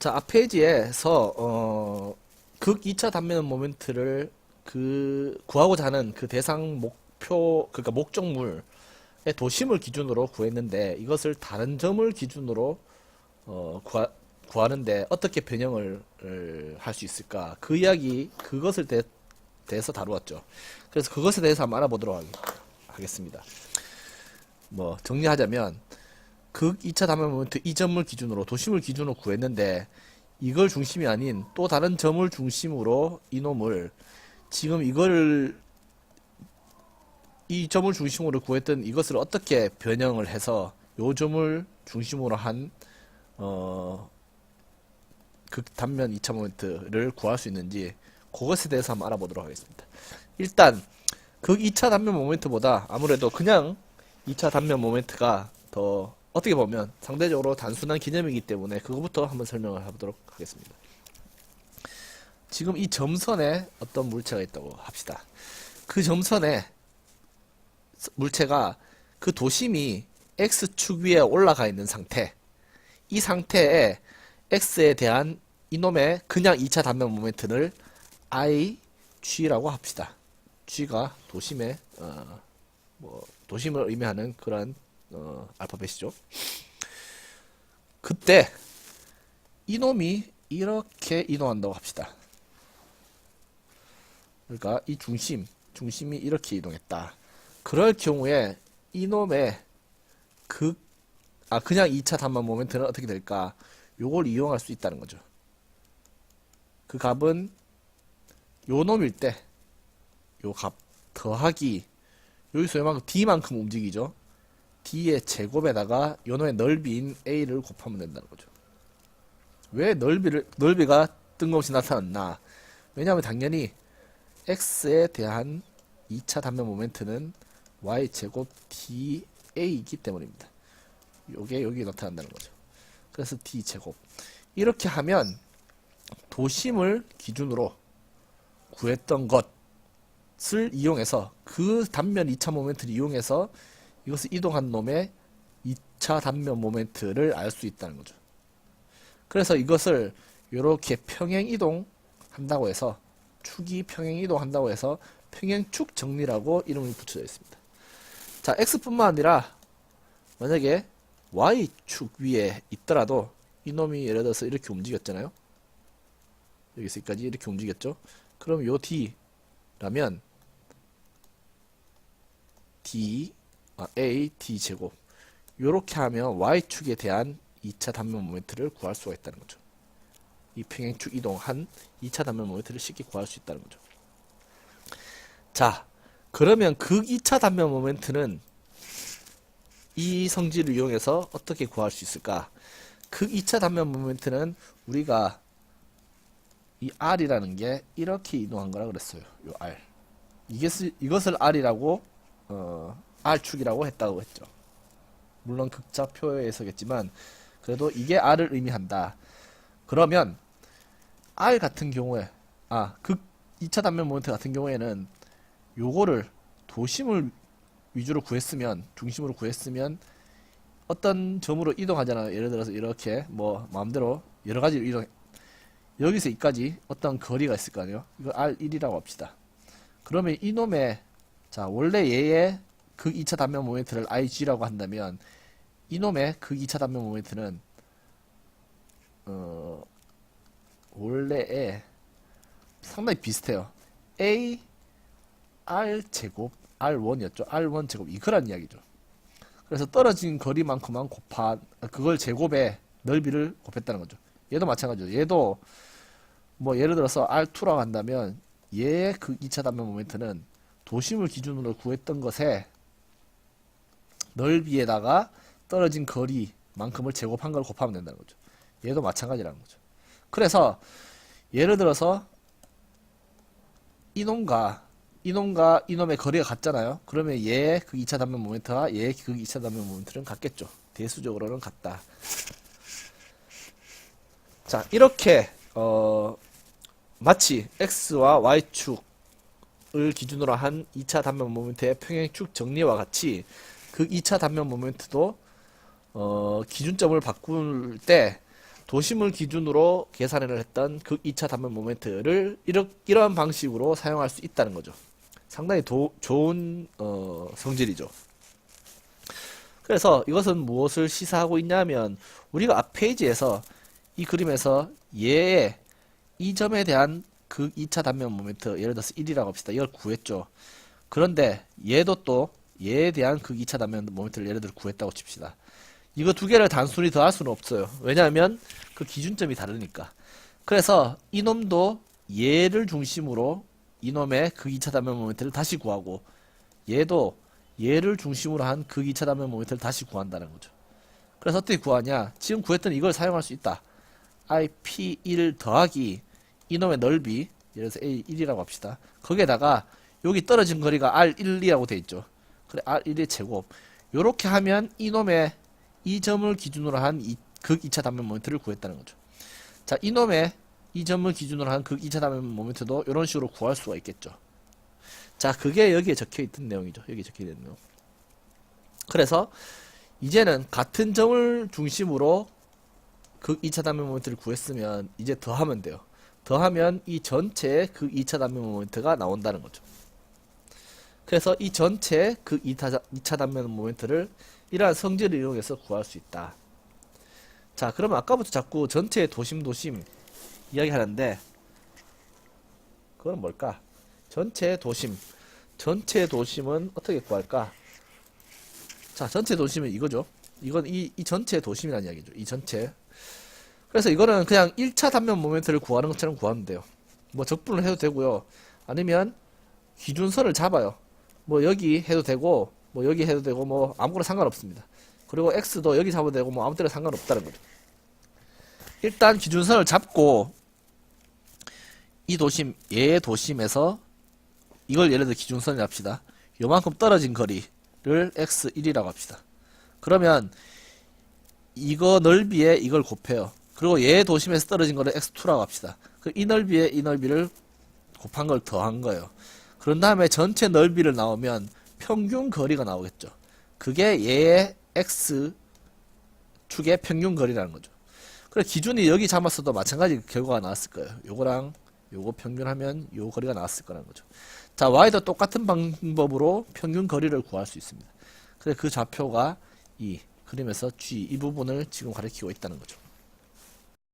자, 앞 페이지에서 극 2차 단면 모멘트를 구하고자 하는 그 대상 목표, 그러니까 목적물의 도심을 기준으로 구했는데, 이것을 다른 점을 기준으로 구하는데 어떻게 변형을 할 수 있을까? 그 이야기, 그것을 대해서 다루었죠. 그래서 그것에 대해서 한번 알아보도록 하겠습니다. 뭐 정리하자면, 극 2차 단면 모멘트 이 점을 기준으로, 도심을 기준으로 구했는데, 이걸 중심이 아닌 또 다른 점을 중심으로 이놈을, 지금 이 점을 중심으로 구했던 이것을 어떻게 변형을 해서 요 점을 중심으로 한 극 단면 2차 모멘트를 구할 수 있는지, 그것에 대해서 한번 알아보도록 하겠습니다. 일단 극 2차 단면 모멘트보다 아무래도 그냥 2차 단면 모멘트가 더 어떻게 보면 상대적으로 단순한 개념이기 때문에 그거부터 한번 설명을 해보도록 하겠습니다. 지금 이 점선에 어떤 물체가 있다고 합시다. 그 점선에 물체가, 그 도심이 X축 위에 올라가 있는 상태, 이 상태에 X에 대한 이놈의 그냥 2차 단면 모멘트를 I, G라고 합시다. G가 도심의 도심을 의미하는 그런 알파벳이죠. 그때 이놈이 이렇게 이동한다고 합시다. 그러니까 이 중심이 이렇게 이동했다. 그럴 경우에 이놈의 그냥 2차 단면 모멘트는 어떻게 될까? 요걸 이용할 수 있다는 거죠. 그 값은 요 놈일 때 요 값 더하기, 여기서 요만큼 D만큼 움직이죠. D의 제곱에다가 요놈의 넓이인 A를 곱하면 된다는 거죠. 왜 넓이가 뜬금없이 나타났나? 왜냐하면 당연히 X에 대한 2차 단면 모멘트는 Y제곱 DA이기 때문입니다. 요게 여기 나타난다는 거죠. 그래서 D제곱. 이렇게 하면 도심을 기준으로 구했던 것을 이용해서, 그 단면 2차 모멘트를 이용해서 이것을 이동한 놈의 2차 단면 모멘트를 알 수 있다는 거죠. 그래서 이것을 이렇게 평행 이동한다고 해서, 축이 평행 이동한다고 해서 평행축 정리라고 이름이 붙여져 있습니다. 자, X뿐만 아니라 만약에 Y축 위에 있더라도 이놈이 예를 들어서 이렇게 움직였잖아요. 여기서까지 이렇게 움직였죠. 그럼 요 D라면 A, D제곱, 요렇게 하면 Y축에 대한 2차 단면 모멘트를 구할 수가 있다는 거죠. 이 평행축 이동한 2차 단면 모멘트를 쉽게 구할 수 있다는 거죠. 자, 그러면 극 2차 단면 모멘트는 이 성질을 이용해서 어떻게 구할 수 있을까? 극 2차 단면 모멘트는 우리가 이 R이라는 게 이렇게 이동한 거라 그랬어요. 요 R. 이것을 R이라고, R축이라고 했다고 했죠. 물론 극좌표에서겠지만, 그래도 이게 R을 의미한다. 그러면 R 같은 경우에, 극 2차 단면 모멘트 같은 경우에는 요거를 도심을 위주로 구했으면, 중심으로 구했으면 어떤 점으로 이동하잖아요. 예를 들어서 이렇게 뭐 마음대로 여러 가지로 이동, 여기서 여기까지 어떤 거리가 있을 거 아니에요. 이거 R1이라고 합시다. 그러면 이놈의, 자, 원래 얘의 극 2차 단면 모멘트를 IG라고 한다면, 이놈의 극 2차 단면 모멘트는 원래에 상당히 비슷해요. A R 제곱 R1이었죠. R1 제곱, 이거란 이야기죠. 그래서 떨어진 거리만큼만 그걸 제곱에 넓이를 곱했다는 거죠. 얘도 마찬가지죠. 얘도 뭐 예를 들어서 R2라고 한다면, 얘의 그 2차 단면 모멘트는 도심을 기준으로 구했던 것에 넓이에다가 떨어진 거리만큼을 제곱한 걸 곱하면 된다는 거죠. 얘도 마찬가지라는 거죠. 그래서 예를 들어서 이놈과 이놈의 거리가 같잖아요. 그러면 얘의 그 2차 단면 모멘트와 얘의 그 2차 단면 모멘트는 같겠죠. 대수적으로는 같다. 자, 이렇게 마치 X와 Y축을 기준으로 한 2차 단면 모멘트의 평행축 정리와 같이 그 2차 단면 모멘트도 기준점을 바꿀 때 도심을 기준으로 계산을 했던 극 2차 단면 모멘트를 이러한 방식으로 사용할 수 있다는 거죠. 상당히 좋은 성질이죠. 그래서 이것은 무엇을 시사하고 있냐면 우리가 앞 페이지에서 이 그림에서 얘의 이 점에 대한 극 2차 단면 모멘트 예를 들어서 1이라고 합시다. 이걸 구했죠. 그런데 얘도 또 얘에 대한 극 2차 단면 모멘트를 예를 들어 구했다고 칩시다. 이거 두 개를 단순히 더할 수는 없어요. 왜냐하면 그 기준점이 다르니까. 그래서 이놈도 얘를 중심으로 이놈의 극 2차 단면 모멘트를 다시 구하고 얘도 얘를 중심으로 한 극 2차 단면 모멘트를 다시 구한다는 거죠. 그래서 어떻게 구하냐? 지금 구했던 이걸 사용할 수 있다. IP1 더하기 이놈의 넓이 예를 들어서 A1이라고 합시다. 거기에다가 여기 떨어진 거리가 R12라고 돼 있죠. 그래 R1의 제곱. 요렇게 하면 이놈의 이 점을 기준으로 한 극 2차 단면 모멘트를 구했다는 거죠. 자, 이놈의 이 점을 기준으로 한 극 2차 단면 모멘트도 이런 식으로 구할 수가 있겠죠. 자, 그게 여기에 적혀 있던 내용이죠. 여기에 적혀 있는 내용. 그래서 이제는 같은 점을 중심으로 극 2차 단면 모멘트를 구했으면 이제 더하면 돼요. 더하면 이 전체의 극 2차 단면 모멘트가 나온다는 거죠. 그래서 이 전체 극 2차 단면 모멘트를 이러한 성질을 이용해서 구할 수 있다. 자, 그러면 아까부터 자꾸 전체의 도심 이야기 하는데 그건 뭘까? 전체의 도심은 어떻게 구할까? 자, 전체 도심은 이거죠. 이건 이 전체의 도심이라는 이야기죠. 이 전체. 그래서 이거는 그냥 1차 단면 모멘트를 구하는 것처럼 구하면 돼요. 뭐 적분을 해도 되고요. 아니면 기준선을 잡아요. 뭐 여기 해도 되고 뭐 여기 해도 되고 뭐 아무거나 상관없습니다. 그리고 x도 여기 잡아도 되고 뭐 아무 때나 상관없다는 거죠. 일단 기준선을 잡고 이 도심, 얘의 도심에서 이걸 예를 들어 기준선을 합시다. 요만큼 떨어진 거리를 x1이라고 합시다. 그러면 이거 넓이에 이걸 곱해요. 그리고 얘의 도심에서 떨어진 거를 x2라고 합시다. 이 넓이에 이 넓이를 곱한 걸 더한 거예요. 그런 다음에 전체 넓이를 나오면 평균 거리가 나오겠죠. 그게 얘의 x축의 평균 거리라는 거죠. 그래 기준이 여기 잡았어도 마찬가지 결과가 나왔을 거예요. 요거랑 요거 평균하면 요 거리가 나왔을 거라는 거죠. 자, y도 똑같은 방법으로 평균 거리를 구할 수 있습니다. 그래 그 좌표가 이 그림에서 G 이 부분을 지금 가리키고 있다는 거죠.